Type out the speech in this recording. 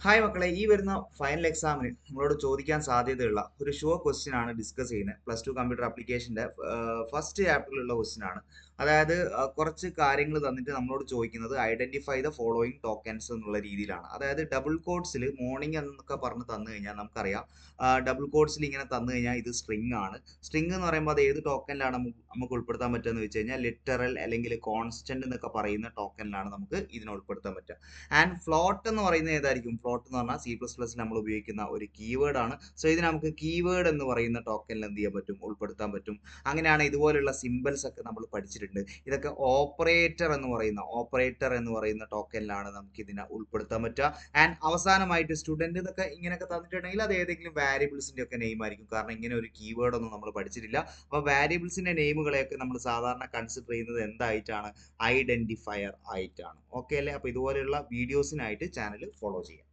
Hi മക്കളെ, ഈ വരുന്ന ഫൈനൽ എക്സാമിന് നമ്മളോട് ചോദിക്കാൻ സാധ്യതയുള്ള ഒരു ഷുവർ ക്വസ്റ്റ്യൻ ആണ് ഡിസ്കസ് ചെയ്യുന്നത്. പ്ലസ് ടു കമ്പ്യൂട്ടർ ആപ്ലിക്കേഷന്റെ ഫസ്റ്റ് ചാപ്റ്ററിലുള്ള ക്വസ്റ്റ്യൻ ആണ്. അതായത് കുറച്ച് കാര്യങ്ങൾ തന്നിട്ട് നമ്മളോട് ചോദിക്കുന്നത് ഐഡന്റിഫൈ ദ ഫോളോയിങ് ടോക്കൻസ് എന്നുള്ള രീതിയിലാണ്. അതായത് ഡബിൾ കോഡ്സിൽ മോർണിംഗ് എന്നൊക്കെ പറഞ്ഞ് തന്നു കഴിഞ്ഞാൽ നമുക്കറിയാം, ഡബിൾ കോഡ്സിൽ ഇങ്ങനെ തന്നു കഴിഞ്ഞാൽ ഇത് സ്ട്രിങ് ആണ്. സ്ട്രിങ് എന്ന് പറയുമ്പോൾ അത് ഏത് ടോക്കനിലാണ് നമുക്ക് ഉൾപ്പെടുത്താൻ പറ്റുക എന്ന് വെച്ച് കഴിഞ്ഞാൽ ലിറ്ററൽ അല്ലെങ്കിൽ കോൺസ്റ്റന്റ് എന്നൊക്കെ പറയുന്ന ടോക്കനിലാണ് നമുക്ക് ഇതിനെ ഉൾപ്പെടുത്താൻ പറ്റുക. ആൻഡ് ഫ്ലോട്ട് എന്ന് പറയുന്നത് ഏതായിരിക്കും? ഫ്ലോട്ട് എന്ന് പറഞ്ഞാൽ C++ൽ നമ്മൾ ഉപയോഗിക്കുന്ന ഒരു കീവേഡ് ആണ്. സോ ഇത് നമുക്ക് കീവേഡ് എന്ന് പറയുന്ന ടോക്കനിൽ എന്ത് ചെയ്യാൻ പറ്റും? ഉൾപ്പെടുത്താൻ പറ്റും. അങ്ങനെയാണ് ഇതുപോലുള്ള സിമ്പിൾസ് ഒക്കെ നമ്മൾ പഠിച്ചിട്ടുണ്ട്. ഇതൊക്കെ ഓപ്പറേറ്റർ എന്ന് പറയുന്ന ടോക്കനിലാണ് നമുക്ക് ഇതിനെ ഉൾപ്പെടുത്താൻ പറ്റുക. ആൻഡ് അവസാനമായിട്ട് സ്റ്റുഡന്റ് എന്നൊക്കെ ഇങ്ങനെയൊക്കെ തന്നിട്ടുണ്ടെങ്കിൽ അത് ഏതെങ്കിലും വാരിയബിൾസിന്റെ ഒക്കെ നെയിം ആയിരിക്കും. കാരണം ഇങ്ങനെ ഒരു കീവേഡ് ഒന്നും നമ്മൾ പഠിച്ചിട്ടില്ല. അപ്പോൾ വാരിയബിൾസിന്റെ നെയിമുകളെയൊക്കെ നമ്മൾ സാധാരണ കൺസിഡർ ചെയ്യുന്നത് എന്തായിട്ടാണ്? ഐഡന്റിഫയർ ആയിട്ടാണ്. ഓക്കെ അല്ലേ? അപ്പോൾ ഇതുപോലെയുള്ള വീഡിയോസിനായിട്ട് ചാനൽ ഫോളോ ചെയ്യാം.